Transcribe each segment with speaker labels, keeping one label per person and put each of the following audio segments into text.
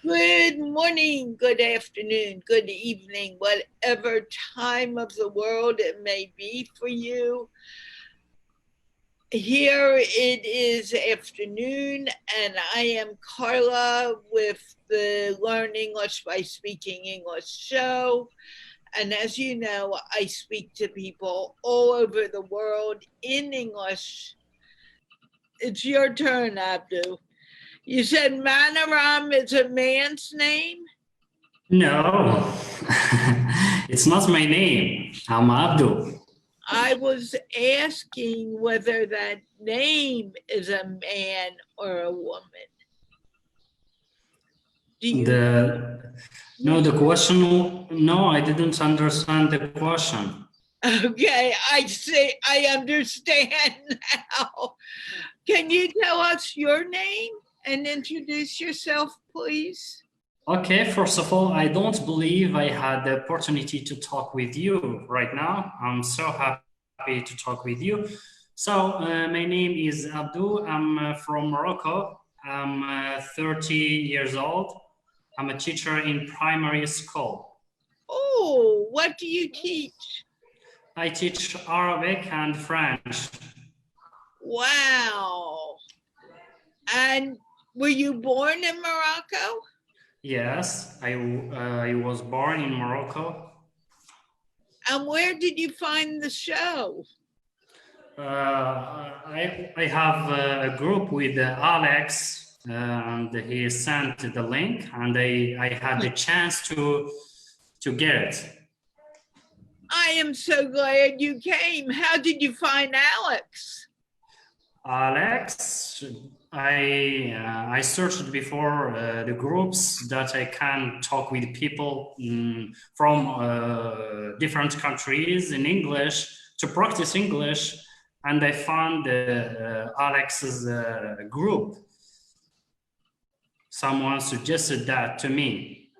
Speaker 1: Good morning, good afternoon, good evening, whatever time of the world it may be for you. Here it is afternoon, and I am Carla with the Learn English by Speaking English show. And as you know, I speak to people all over the world in English. It's your turn, Abdou. You said Manaram is a man's name?
Speaker 2: No, it's not my name. I'm Abdou.
Speaker 1: I was asking whether that name is a man or a woman. Do you?
Speaker 2: The question, no, I didn't understand the question.
Speaker 1: Okay, I see, I understand now. Can you tell us your name and introduce yourself, please?
Speaker 2: Okay, first of all, I don't believe I had the opportunity to talk with you right now. I'm so happy to talk with you. So, my name is Abdou. I'm from Morocco. I'm 30 years old. I'm a teacher in primary school.
Speaker 1: Oh, what do you teach?
Speaker 2: I teach Arabic and French.
Speaker 1: Wow. And were you born in Morocco?
Speaker 2: Yes, I was born in Morocco.
Speaker 1: And where did you find the show?
Speaker 2: I have a group with Alex, and he sent the link, and I had the chance to get it.
Speaker 1: I am so glad you came. How did you find Alex?
Speaker 2: Alex, I searched before the groups that I can talk with people from different countries in English to practice English, and I found Alex's group. Someone suggested that to me,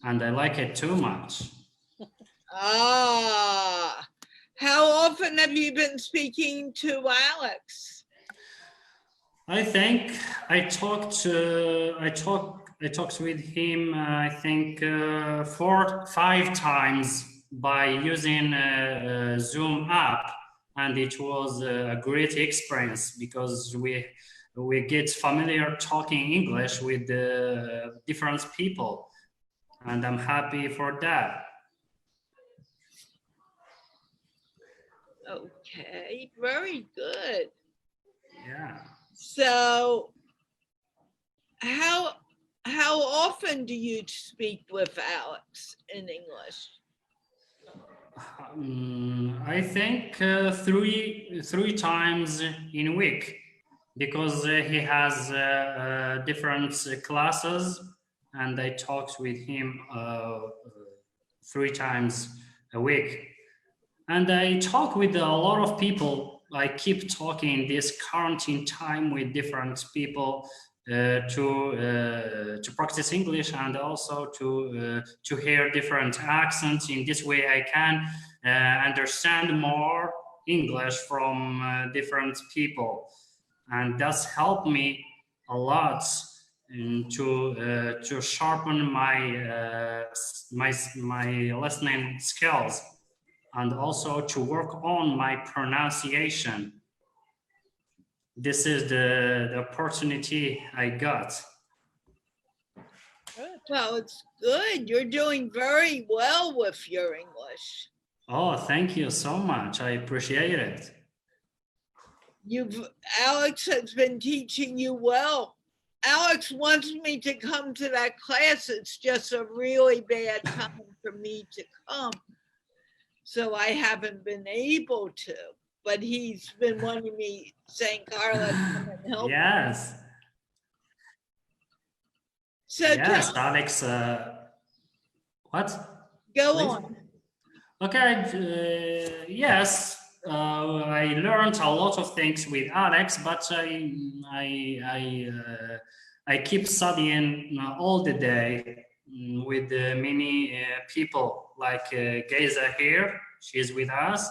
Speaker 2: and I like it too much.
Speaker 1: Ah, how often have you been speaking to Alex?
Speaker 2: I think I talked with him, I think 4 or 5 times by using a Zoom app, and it was a great experience because we get familiar talking English with different people, and I'm happy for that.
Speaker 1: Okay, very good.
Speaker 2: Yeah.
Speaker 1: So how often do you speak with Alex in English?
Speaker 2: I think 3 times in a week, because he has different classes, and I talked with him 3 times a week. And I talk with a lot of people. I keep talking this quarantine time with different people to practice English, and also to hear different accents. In this way, I can understand more English from different people, and that's helped me a lot to sharpen my listening skills, and also to work on my pronunciation. This is the opportunity I got.
Speaker 1: Well, it's good. You're doing very well with your English.
Speaker 2: Oh, thank you so much. I appreciate it.
Speaker 1: Alex has been teaching you well. Alex wants me to come to that class. It's just a really bad time for me to come. So I haven't been able to, but he's been wanting me, saying, Carla, come and help.
Speaker 2: Yes.
Speaker 1: Me. So
Speaker 2: yes, Alex, what?
Speaker 1: Go
Speaker 2: Please?
Speaker 1: on.
Speaker 2: Okay, yes, I learned a lot of things with Alex, but I keep studying all the day with many people, like Geza here. She's with us,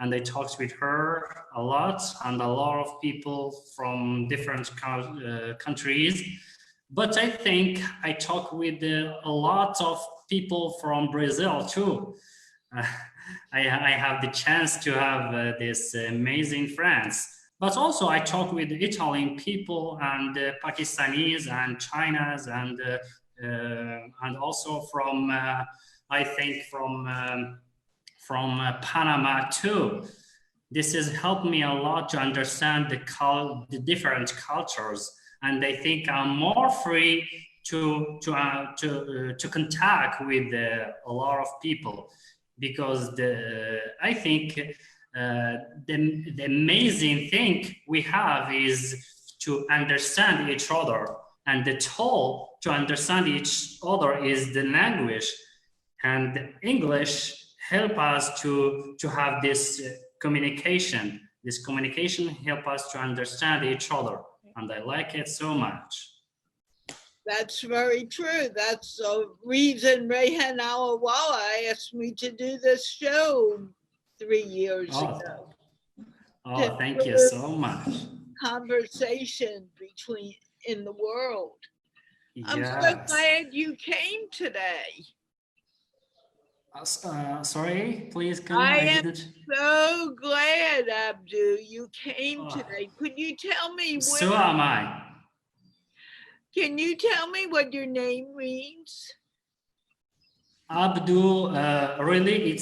Speaker 2: and I talked with her a lot, and a lot of people from different countries. But I think I talk with a lot of people from Brazil too. Uh, I have the chance to have this amazing friends. But also I talk with Italian people and Pakistanis and Chinas and also from I think from Panama too. This has helped me a lot to understand the different cultures, and I think I'm more free to contact with a lot of people, because I think the amazing thing we have is to understand each other, and the tool to understand each other is the language, and English help us to have this communication. This communication help us to understand each other, and I like it so much.
Speaker 1: That's very true. That's the reason Rayhan Alawala asked me to do this show 3 years ago.
Speaker 2: Oh, thank you so much.
Speaker 1: Conversation between in the world.
Speaker 2: Yes.
Speaker 1: I'm so glad you came today.
Speaker 2: Sorry, please come.
Speaker 1: I am so glad, Abdou, you came today. Could you tell me what?
Speaker 2: So am I.
Speaker 1: Can you tell me what your name means?
Speaker 2: Abdou, really,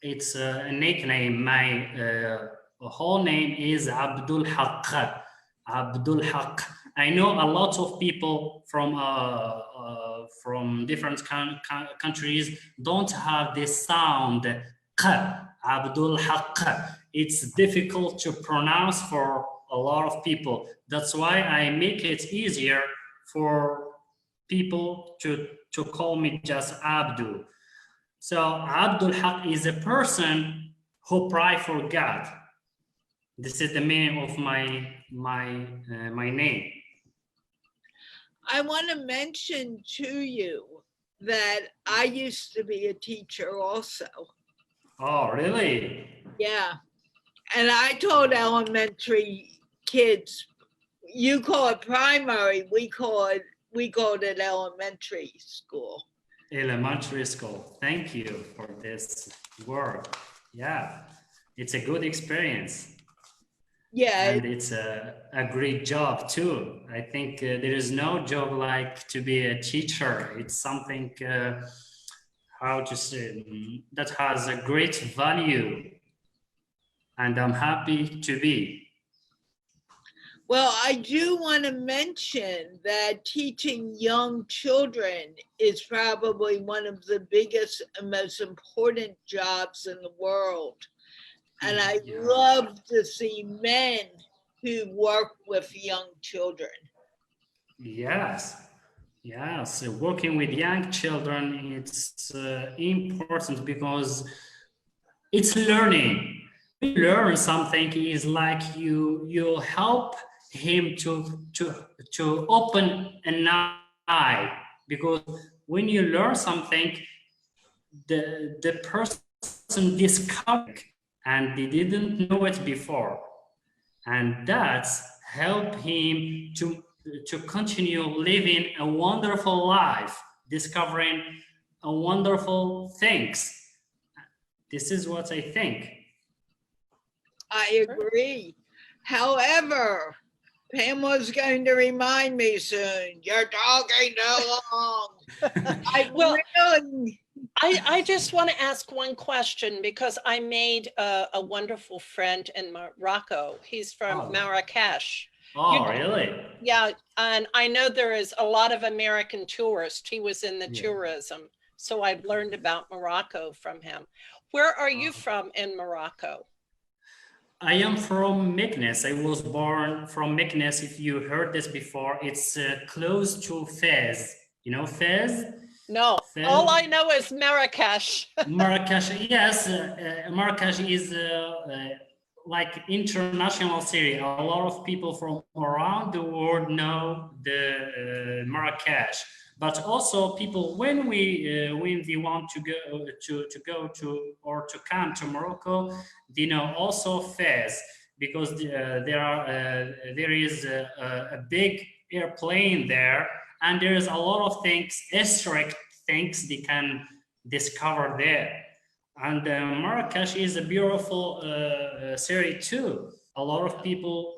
Speaker 2: it's a nickname. My whole name is Abdul Haq. Abdul Haq. I know a lot of people from different countries don't have this sound. Abdul Haq. It's difficult to pronounce for a lot of people. That's why I make it easier for people to call me just Abdou. So Abdul Haq is a person who pray for God. This is the meaning of my name.
Speaker 1: I want to mention to you that I used to be a teacher also.
Speaker 2: Oh, really?
Speaker 1: Yeah. And I taught elementary kids. You call it primary, we called it elementary school.
Speaker 2: Elementary school. Thank you for this word. Yeah, it's a good experience.
Speaker 1: Yeah.
Speaker 2: And it's a great job too. I think there is no job like to be a teacher. It's something, how to say, that has a great value. And I'm happy to be.
Speaker 1: Well, I do want to mention that teaching young children is probably one of the biggest and most important jobs in the world. And I love to see men who work with young children.
Speaker 2: Yes, yes. Working with young children, it's important because it's learning. When you learn something, is like you help him to open an eye, because when you learn something, the person discovered and they didn't know it before, and that's help him to continue living a wonderful life, discovering a wonderful things. This is what I think.
Speaker 1: I agree. However, Pamela's going to remind me soon, you're talking too long.
Speaker 3: I just want to ask one question, because I made a wonderful friend in Morocco. He's from Marrakesh.
Speaker 2: Oh, really?
Speaker 3: Yeah, and I know there is a lot of American tourists. He was in the tourism, so I've learned about Morocco from him. Where are you from in Morocco?
Speaker 2: I am from Meknes. I was born from Meknes. If you heard this before, it's close to Fez. You know Fez?
Speaker 3: No, Fez? All I know is Marrakesh.
Speaker 2: Marrakesh, yes. Marrakesh is like international city. A lot of people from around the world know the Marrakesh. But also people when they want to go to or to come to Morocco, they know also Fez because there is a big airplane there, and there is a lot of things, historic things they can discover there. And Marrakesh is a beautiful city too. A lot of people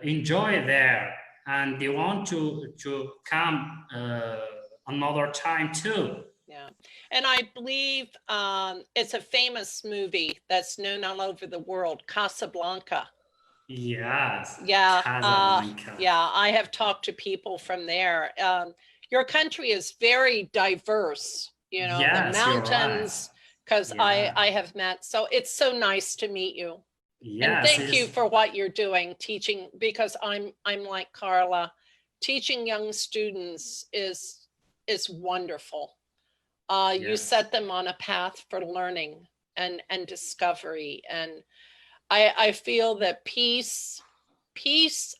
Speaker 2: enjoy there, and they want to come another time too.
Speaker 3: Yeah. And I believe it's a famous movie that's known all over the world, Casablanca.
Speaker 2: Yes.
Speaker 3: Yeah.
Speaker 2: Casablanca.
Speaker 3: Yeah. I have talked to people from there. Your country is very diverse, you know,
Speaker 2: Yes,
Speaker 3: the mountains, because
Speaker 2: yeah.
Speaker 3: I have met. So it's so nice to meet you.
Speaker 2: Yes,
Speaker 3: and thank you for what you're doing, teaching, because I'm like Carla, teaching young students is wonderful. You
Speaker 2: Yes.
Speaker 3: set them on a path for learning and discovery. And I feel that peace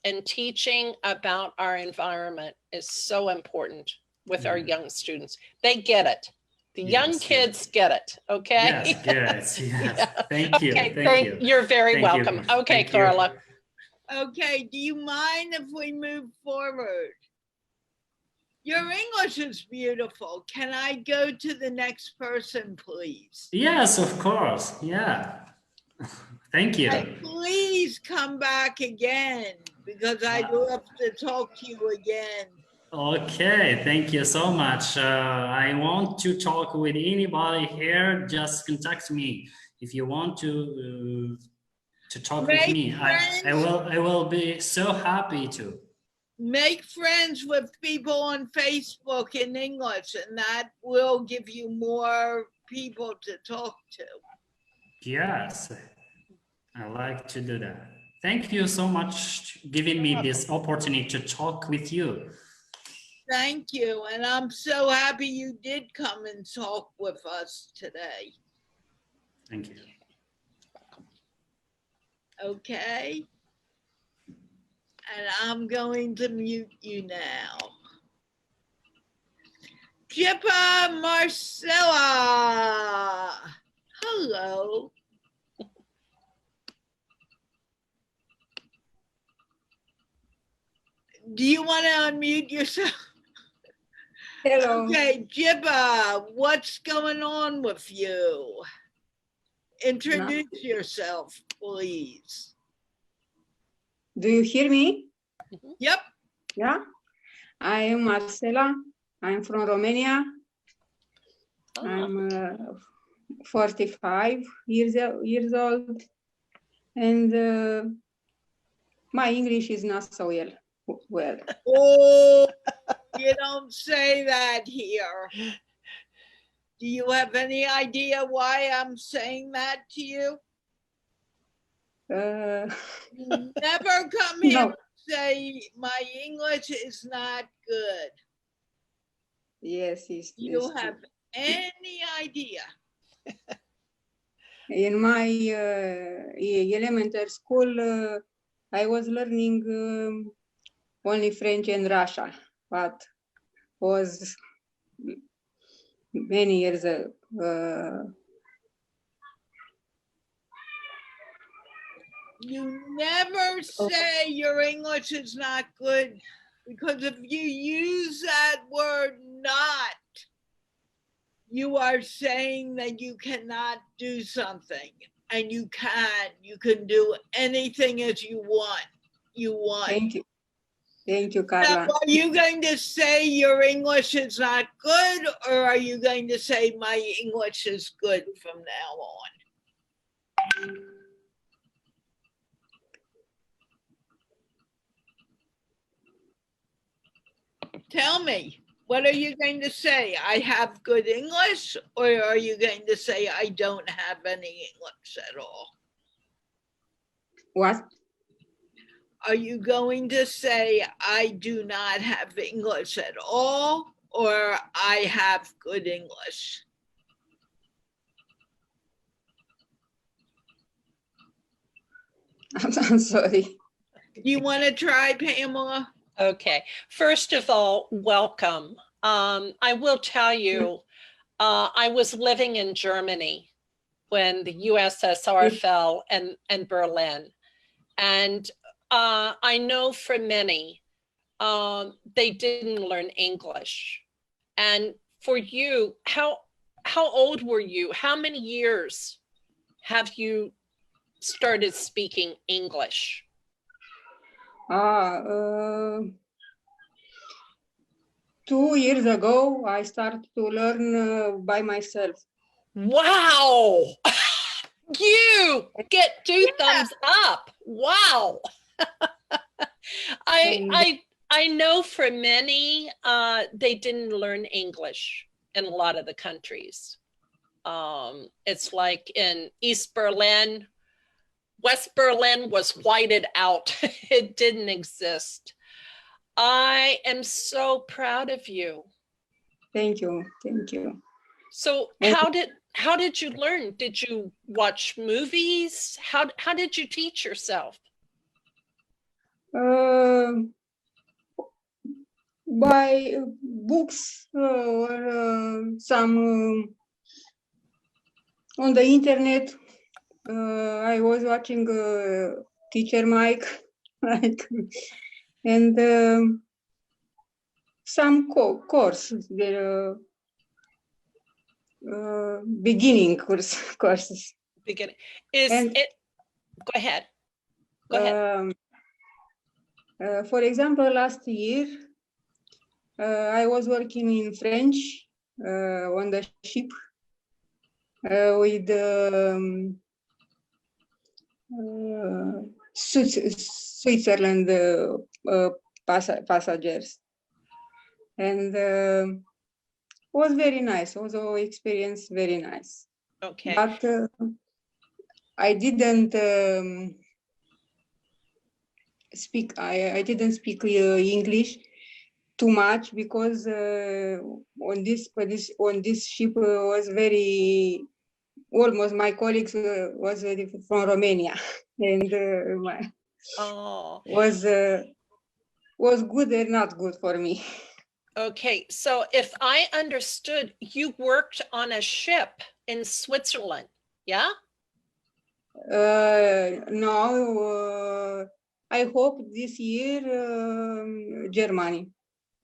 Speaker 3: and teaching about our environment is so important with our young students. They get it. The young kids get it. Okay.
Speaker 2: Yes, good. Yes.
Speaker 3: Yeah.
Speaker 2: Thank you.
Speaker 3: Okay,
Speaker 2: Thank you.
Speaker 3: You're very
Speaker 2: Thank you.
Speaker 3: welcome. Okay,
Speaker 2: Thank you.
Speaker 3: Carla.
Speaker 1: Okay, do you mind if we move forward? Your English is beautiful. Can I go to the next person, please?
Speaker 2: Yes, of course. Yeah. Thank you.
Speaker 1: And please come back again because I'd love to talk to you again.
Speaker 2: Okay, thank you so much. I want to talk with anybody here. Just contact me if you want to talk with me. I will be so happy to.
Speaker 1: Make friends with people on Facebook in English, and that will give you more people to talk to.
Speaker 2: Yes, I like to do that. Thank you so much for giving me this opportunity to talk with you.
Speaker 1: Thank you, and I'm so happy you did come and talk with us today.
Speaker 2: Thank you.
Speaker 1: Okay. And I'm going to mute you now. Jippa Marcella. Hello. Do you want to unmute yourself?
Speaker 4: Hello.
Speaker 1: Okay, Jippa, what's going on with you? Introduce yourself, please.
Speaker 4: Do you hear me?
Speaker 1: Yep.
Speaker 4: Yeah. I am Marcela. I'm from Romania.
Speaker 3: Oh.
Speaker 4: I'm 45 years old, and my English is not so well.
Speaker 1: Oh, you don't say that here. Do you have any idea why I'm saying that to you? You never come here and say my English is not good.
Speaker 4: Yes,
Speaker 1: You have any idea?
Speaker 4: In my elementary school, I was learning only French and Russian, but was many years ago.
Speaker 1: You never say your English is not good, because if you use that word not, you are saying that you cannot do something, and you can do anything as you want.
Speaker 4: Thank you. Thank you, Carla.
Speaker 1: Now, are you going to say your English is not good, or are you going to say my English is good from now on? Tell me, what are you going to say? I have good English, or are you going to say I don't have any English at all?
Speaker 4: What?
Speaker 1: Are you going to say I do not have English at all, or I have good English?
Speaker 4: I'm sorry.
Speaker 1: You want to try, Pamela?
Speaker 3: Okay. First of all, welcome. I will tell you, I was living in Germany when the USSR fell and Berlin. And I know for many, they didn't learn English. And for you, how old were you? How many years have you started speaking English?
Speaker 4: 2 years ago, I started to learn by myself.
Speaker 3: Wow. You get 2 thumbs up. Wow. I know for many, they didn't learn English in a lot of the countries. It's like in East Berlin, West Berlin was whited out. It didn't exist. I am so proud of you.
Speaker 4: Thank you. Thank you.
Speaker 3: So how did you learn? Did you watch movies? How did you teach yourself?
Speaker 4: By books or some on the internet. I was watching Teacher Mike, like, and some courses, the beginning courses.
Speaker 3: Beginning. Go ahead. Go ahead.
Speaker 4: For example, last year, I was working in French on the ship with Switzerland passengers, and was very nice. Also, experience very nice.
Speaker 3: Okay.
Speaker 4: But I didn't speak. I didn't speak English too much because on this ship was very almost my colleagues was from Romania, and was good and not good for me.
Speaker 3: Okay, so if I understood, you worked on a ship in Switzerland, yeah?
Speaker 4: No, I hope this year Germany.